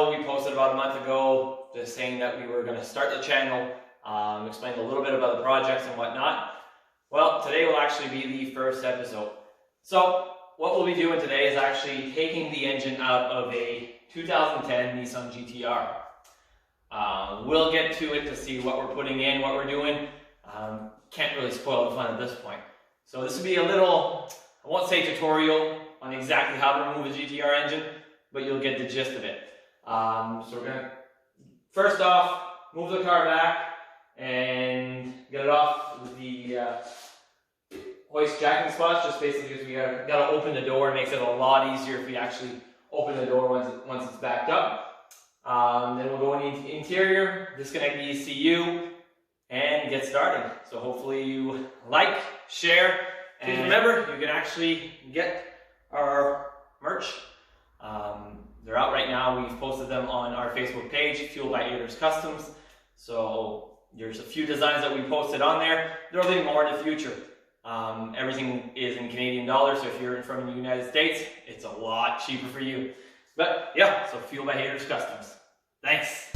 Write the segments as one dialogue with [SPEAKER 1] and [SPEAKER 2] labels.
[SPEAKER 1] video we posted about a month ago, just saying that we were going to start the channel, explained a little bit about the projects and whatnot. Well, today will actually be the first episode. So what we'll be doing today is actually taking the engine out of a 2010 Nissan GTR. We'll get to it to see what we're putting in, what we're doing. Can't really spoil the fun at this point. So this will be a little, I won't say tutorial on exactly how to remove a GTR engine, but you'll get the gist of it. So we're going to, first off, move the car back and get it off with the hoist jacking spots, just basically because we got to open the door. It makes it a lot easier if we actually open the door once it's backed up. Then we'll go in the interior, disconnect the ECU, and get started. So hopefully you like, share, and remember, you can actually get our merch. They're out right now. We've posted them on our Facebook page, Fueled by Aders Customs. So there's a few designs that we posted on there. There'll be more in the future. Everything is in Canadian dollars, so if you're from the United States, it's a lot cheaper for you. But yeah, so Fueled by Aders Customs. Thanks.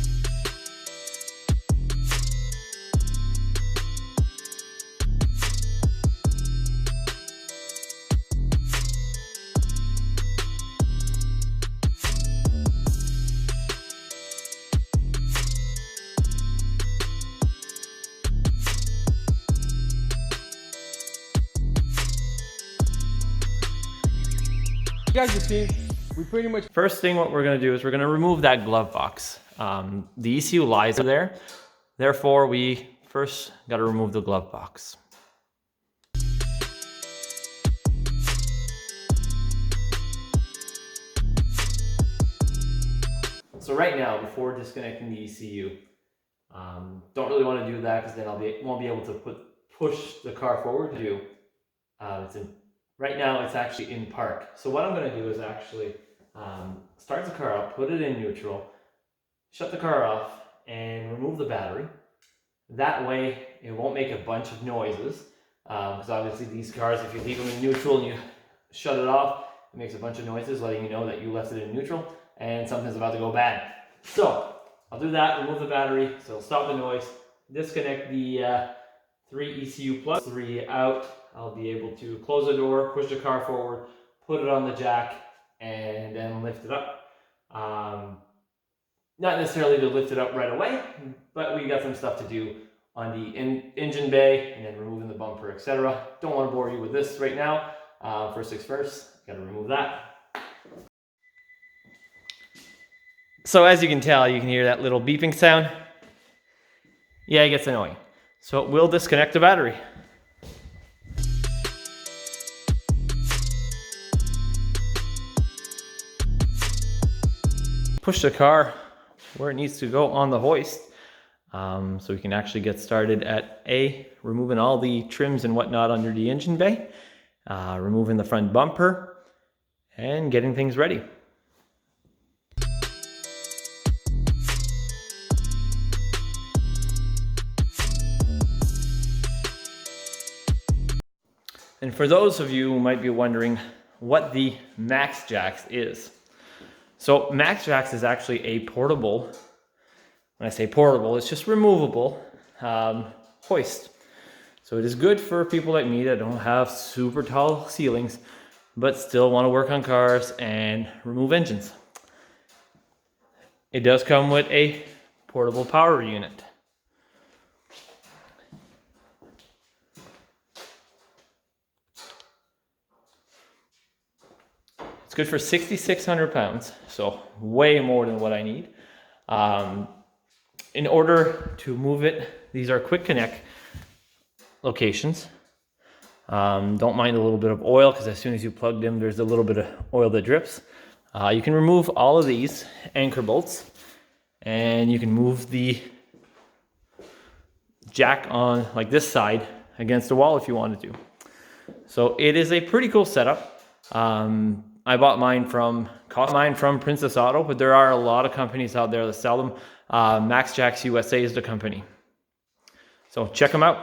[SPEAKER 2] You guys have seen, we pretty much...
[SPEAKER 1] First thing what we're going to do is we're going to remove that glove box. The ECU lies there. Therefore, we first got to remove the glove box. So right now, before disconnecting the ECU, don't really want to do that because then won't be able to push the car forward. Right now it's actually in park. So what I'm going to do is actually start the car up, put it in neutral, shut the car off, and remove the battery. That way it won't make a bunch of noises. Because obviously these cars, if you leave them in neutral and you shut it off, it makes a bunch of noises letting you know that you left it in neutral and something's about to go bad. So I'll do that, remove the battery, so it'll stop the noise, disconnect the 3 ECU plugs, 3 out. I'll be able to close the door, push the car forward, put it on the jack, and then lift it up. Not necessarily to lift it up right away, but we got some stuff to do on the engine bay, and then removing the bumper, etc. Don't want to bore you with this right now. First things first, got to remove that. So as you can tell, you can hear that little beeping sound. Yeah, it gets annoying. So it will disconnect the battery. Push the car where it needs to go on the hoist, so we can actually get started at removing all the trims and whatnot under the engine bay, removing the front bumper, and getting things ready. And for those of you who might be wondering what the Max Jacks is. So Max Jacks is actually a portable, when I say portable, it's just removable hoist. So it is good for people like me that don't have super tall ceilings, but still want to work on cars and remove engines. It does come with a portable power unit. It's good for 6,600 pounds, so way more than what I need. In order to move it, these are quick connect locations. Don't mind a little bit of oil because as soon as you plug them, there's a little bit of oil that drips. You can remove all of these anchor bolts, and you can move the jack on like this side against the wall if you wanted to. So it is a pretty cool setup. I bought mine from Princess Auto, but there are a lot of companies out there that sell them. Max Jacks USA is the company. So check them out.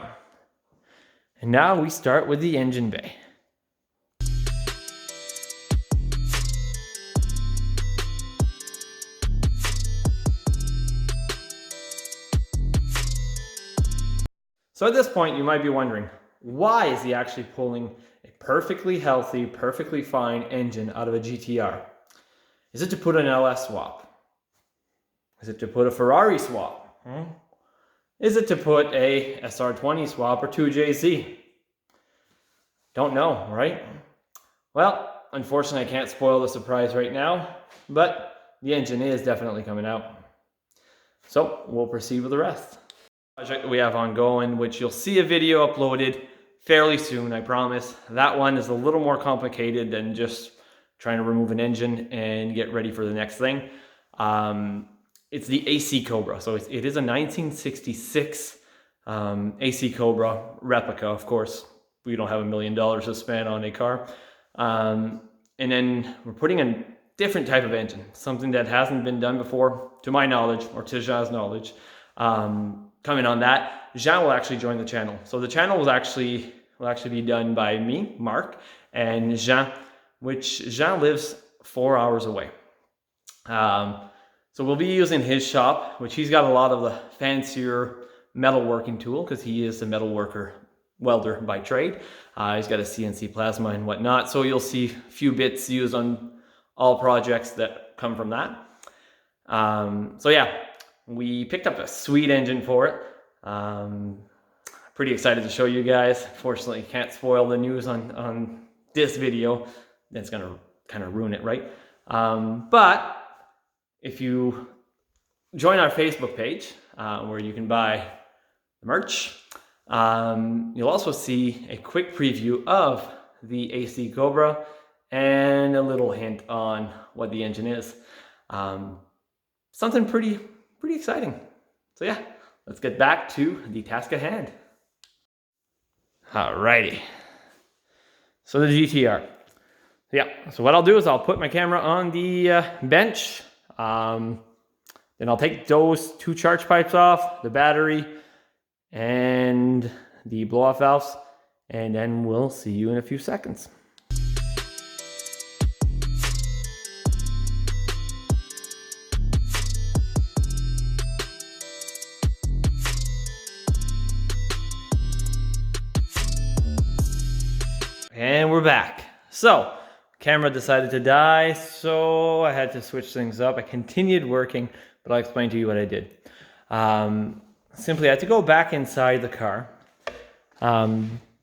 [SPEAKER 1] And now we start with the engine bay. So at this point, you might be wondering, why is he actually pulling a perfectly healthy, perfectly fine engine out of a GTR? Is it to put an LS swap? Is it to put a Ferrari swap? Is it to put a SR20 swap or 2JZ? Don't know, right? Well, unfortunately, I can't spoil the surprise right now, but the engine is definitely coming out. So we'll proceed with the rest. Project that we have ongoing, which you'll see a video uploaded fairly soon, I promise. That one is a little more complicated than just trying to remove an engine and get ready for the next thing. It's the AC Cobra. So it is a 1966 AC Cobra replica, of course. We don't have $1 million to spend on a car. And then we're putting a different type of engine, something that hasn't been done before, to my knowledge, or to Jean's knowledge. Coming on that, Jean will actually join the channel. So the channel will actually be done by me, Mark, and Jean, which Jean lives 4 hours away. So we'll be using his shop, which he's got a lot of the fancier metalworking tool because he is a metal worker, welder by trade. He's got a CNC plasma and whatnot. So you'll see a few bits used on all projects that come from that. So yeah, we picked up a sweet engine for it. Pretty excited to show you guys. Fortunately, can't spoil the news on this video. That's gonna kind of ruin it, right? But if you join our Facebook page, where you can buy the merch, you'll also see a quick preview of the AC Cobra and a little hint on what the engine is. Something pretty exciting. So yeah, let's get back to the task at hand. Alrighty. So the GTR. Yeah, so what I'll do is I'll put my camera on the bench. Then I'll take those 2 charge pipes off, the battery, and the blow-off valves, and then we'll see you in a few seconds. And we're back. So, camera decided to die, so I had to switch things up. I continued working, but I'll explain to you what I did. Simply, I had to go back inside the car,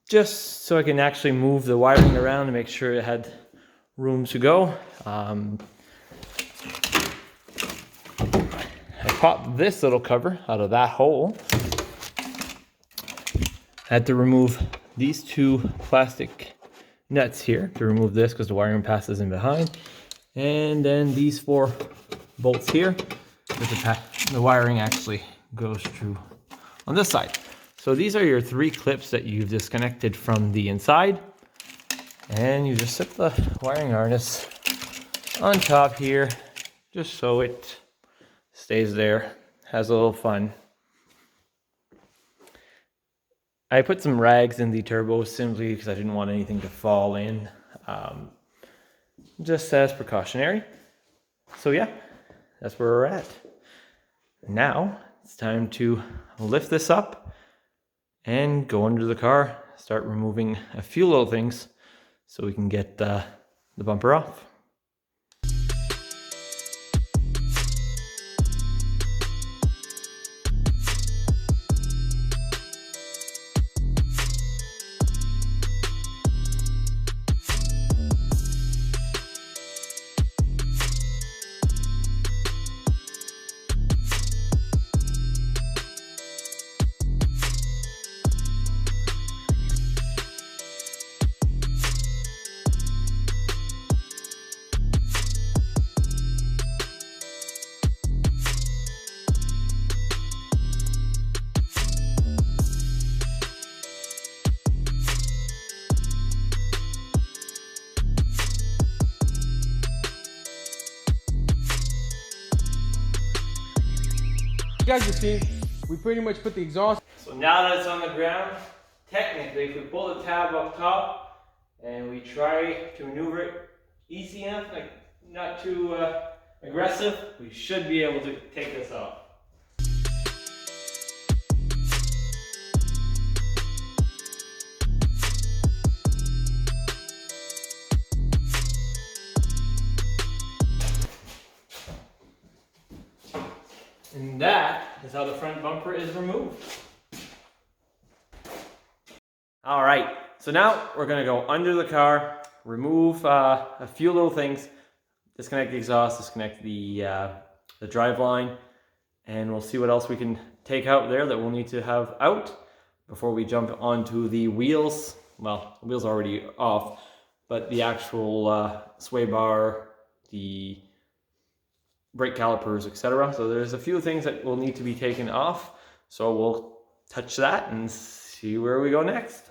[SPEAKER 1] just so I can actually move the wiring around and make sure it had room to go. I popped this little cover out of that hole. I had to remove these 2 plastic nuts here to remove this because the wiring passes in behind, and then these 4 bolts here. The wiring actually goes through on this side. So these are your 3 clips that you've disconnected from the inside, and you just set the wiring harness on top here just so it stays there, has a little fun. I put some rags in the turbo simply because I didn't want anything to fall in, just as precautionary. So yeah, that's where we're at. Now it's time to lift this up and go under the car, start removing a few little things so we can get the bumper off.
[SPEAKER 2] You guys can see, we pretty much put the exhaust.
[SPEAKER 1] So now that it's on the ground, technically if we pull the tab up top and we try to maneuver it easy enough, like not too aggressive, we should be able to take this off. And that is how the front bumper is removed. All right, so now we're gonna go under the car, remove a few little things, disconnect the exhaust, disconnect the drive line, and we'll see what else we can take out there that we'll need to have out before we jump onto the wheels. Well, the wheels are already off, but the actual sway bar, the brake calipers, etc. So there's a few things that will need to be taken off. So we'll touch that and see where we go next.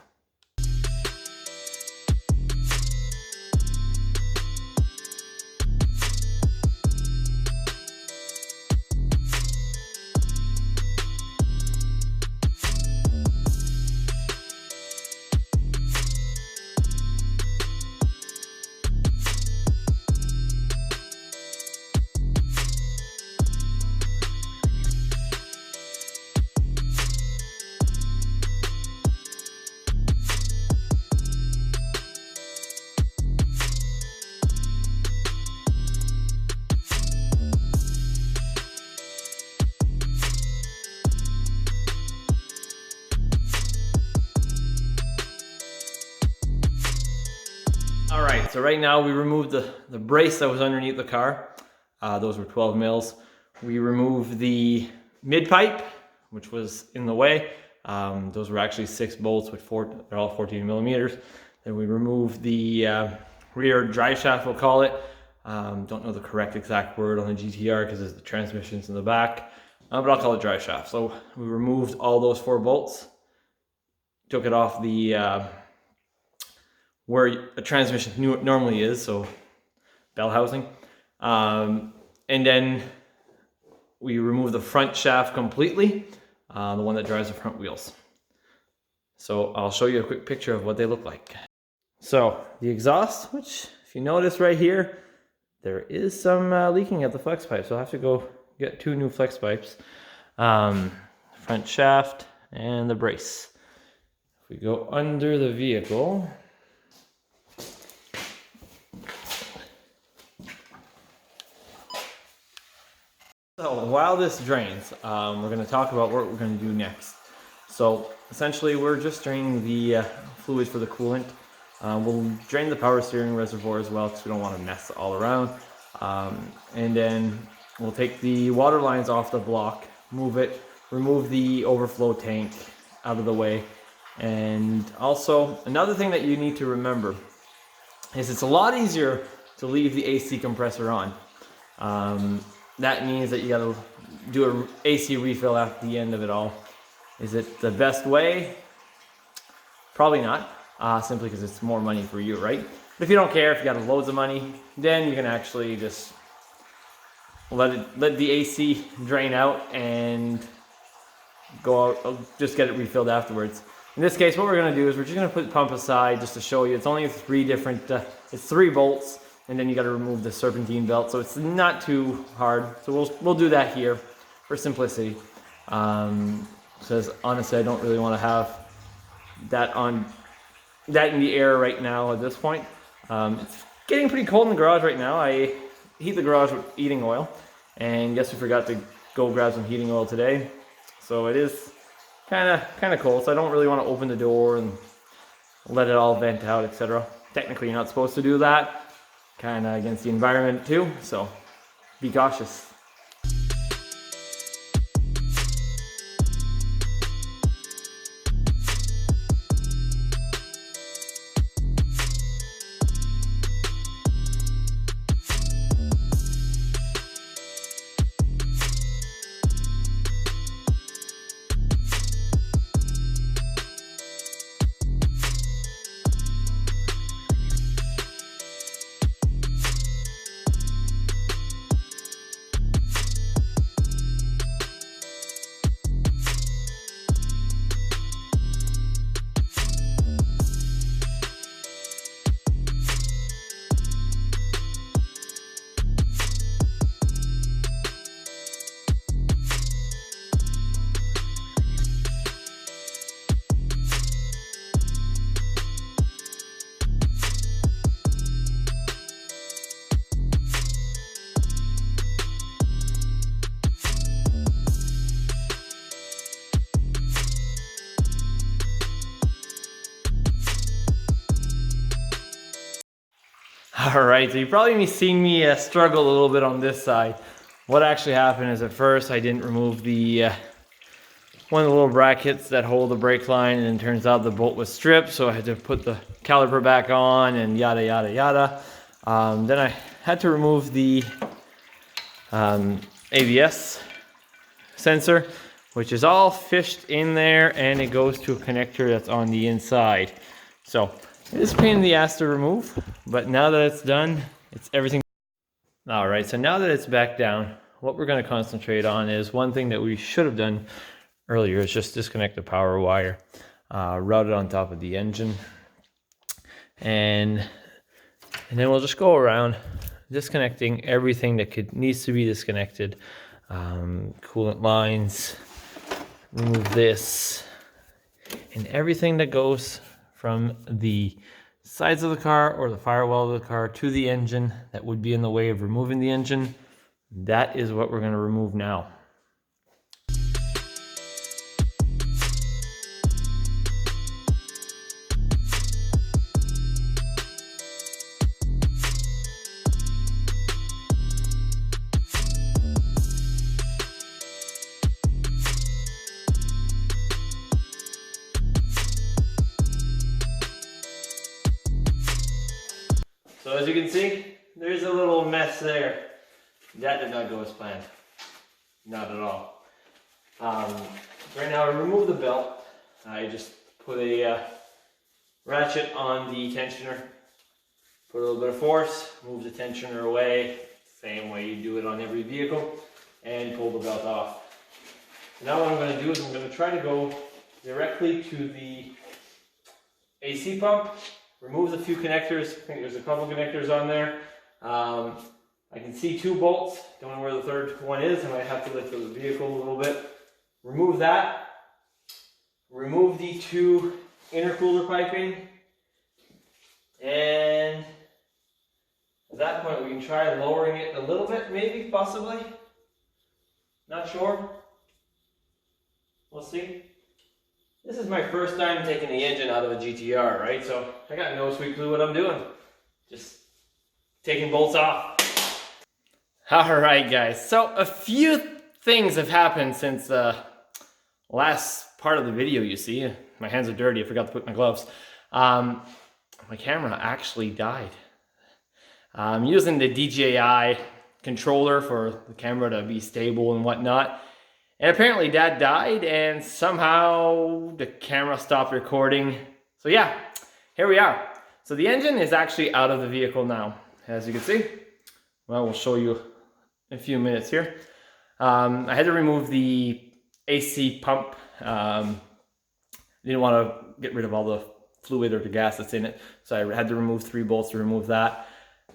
[SPEAKER 1] All right, so right now we removed the brace that was underneath the car. Those were 12 mils. We removed the mid pipe, which was in the way. Those were actually 6 bolts with they're all 14 millimeters. Then we removed the rear drive shaft, we'll call it. Don't know the correct exact word on the GTR because the transmission's in the back, but I'll call it drive shaft. So we removed all those 4 bolts, took it off the where a transmission normally is, so bell housing. And then we removed the front shaft completely, the one that drives the front wheels. So I'll show you a quick picture of what they look like. So the exhaust, which if you notice right here, there is some leaking at the flex pipe, so I'll have to go get 2 new flex pipes. Front shaft and the brace. If we go under the vehicle, so while this drains, we're going to talk about what we're going to do next. So essentially we're just draining the fluids for the coolant. We'll drain the power steering reservoir as well because we don't want to mess all around. And then we'll take the water lines off the block, move it, remove the overflow tank out of the way. And also another thing that you need to remember is it's a lot easier to leave the AC compressor on. That means that you got to do an AC refill at the end of it all. Is it the best way? Probably not, simply because it's more money for you, right? But if you don't care, if you got loads of money, then you can actually just let the AC drain out and go out, just get it refilled afterwards. In this case, what we're going to do is we're just going to put the pump aside just to show you. It's only 3 different, it's 3 bolts. And then you got to remove the serpentine belt, so it's not too hard. So we'll do that here for simplicity. Because honestly, I don't really want to have that in the air right now at this point. It's getting pretty cold in the garage right now. I heat the garage with heating oil, and guess we forgot to go grab some heating oil today. So it is kind of cold. So I don't really want to open the door and let it all vent out, etc. Technically, you're not supposed to do that. Kind of against the environment too, so be cautious. Alright, so you probably seen me struggle a little bit on this side. What actually happened is at first I didn't remove the one of the little brackets that hold the brake line, and it turns out the bolt was stripped, so I had to put the caliper back on and yada yada yada. Then I had to remove the ABS sensor, which is all fished in there, and it goes to a connector that's on the inside. So it's a pain in the ass to remove, but now that it's done, it's everything. All right, so now that it's back down, what we're going to concentrate on is one thing that we should have done earlier is just disconnect the power wire, route it on top of the engine, and then we'll just go around disconnecting everything that needs to be disconnected. Coolant lines, remove this, and everything that goes from the sides of the car or the firewall of the car to the engine that would be in the way of removing the engine. That is what we're going to remove now. So as you can see, there's a little mess there. That did not go as planned. Not at all. Right now I remove the belt. I just put a ratchet on the tensioner. Put a little bit of force, move the tensioner away. Same way you do it on every vehicle. And pull the belt off. Now what I'm going to do is I'm going to try to go directly to the AC pump. Remove a few connectors. I think there's a couple connectors on there. I can see 2 bolts. Don't know where the third one is. I might have to lift the vehicle a little bit. Remove that. Remove the 2 intercooler piping. And at that point we can try lowering it a little bit, maybe, possibly. Not sure. We'll see. This is my first time taking the engine out of a GTR, right? So I got no sweet clue what I'm doing. Just taking bolts off. All right, guys. So a few things have happened since the last part of the video, you see. My hands are dirty. I forgot to put my gloves. My camera actually died. I'm using the DJI controller for the camera to be stable and whatnot. And apparently Dad died, and somehow the camera stopped recording. So yeah, here we are. So the engine is actually out of the vehicle now, as you can see. Well, we'll show you in a few minutes here. I had to remove the AC pump. Didn't want to get rid of all the fluid or the gas that's in it. So I had to remove 3 bolts to remove that.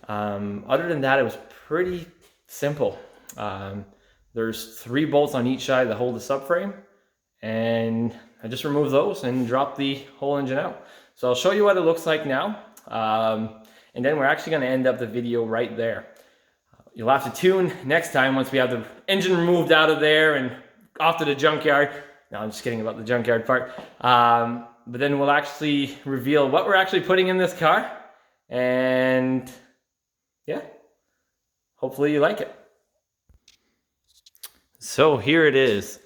[SPEAKER 1] Other than that, it was pretty simple. There's 3 bolts on each side that hold the subframe, and I just removed those and dropped the whole engine out. So I'll show you what it looks like now, and then we're actually going to end up the video right there. You'll have to tune next time once we have the engine removed out of there and off to the junkyard. No, I'm just kidding about the junkyard part. But then we'll actually reveal what we're actually putting in this car, and yeah, hopefully you like it. So here it is.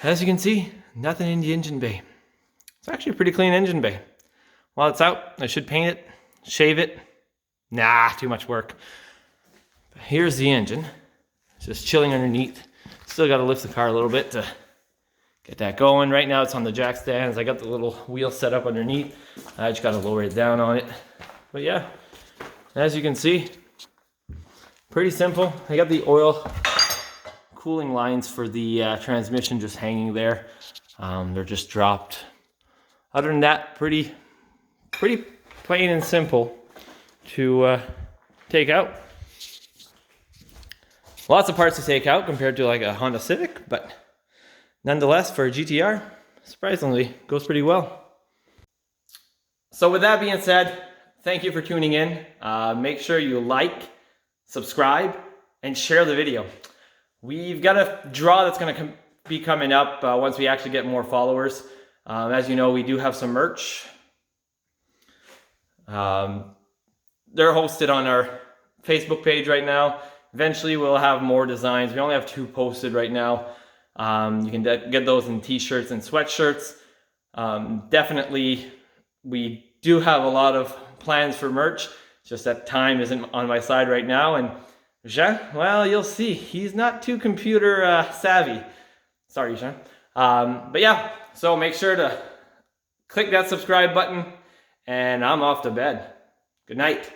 [SPEAKER 1] As you can see, nothing in the engine bay. It's actually a pretty clean engine bay. While it's out, I should paint it, shave it. Nah, too much work. But here's the engine. It's just chilling underneath. Still got to lift the car a little bit to get that going. Right now it's on the jack stands. I got the little wheel set up underneath. I just got to lower it down on it. But yeah, as you can see, pretty simple. I got the oil cooling lines for the transmission just hanging there. They're just dropped. Other than that, pretty plain and simple to take out. Lots of parts to take out compared to like a Honda Civic, but nonetheless, for a GTR, surprisingly, goes pretty well. So with that being said, thank you for tuning in. Make sure you like, subscribe, and share the video. We've got a draw that's going to be coming up once we actually get more followers. As you know, we do have some merch. they're hosted on our Facebook page right now. Eventually we'll have more designs. We only have 2 posted right now. You can get those in t-shirts and sweatshirts. Definitely, we do have a lot of plans for merch. Just that time isn't on my side right now. And Jean, well, you'll see. He's not too computer savvy. Sorry, Jean. But yeah, so make sure to click that subscribe button. And I'm off to bed. Good night.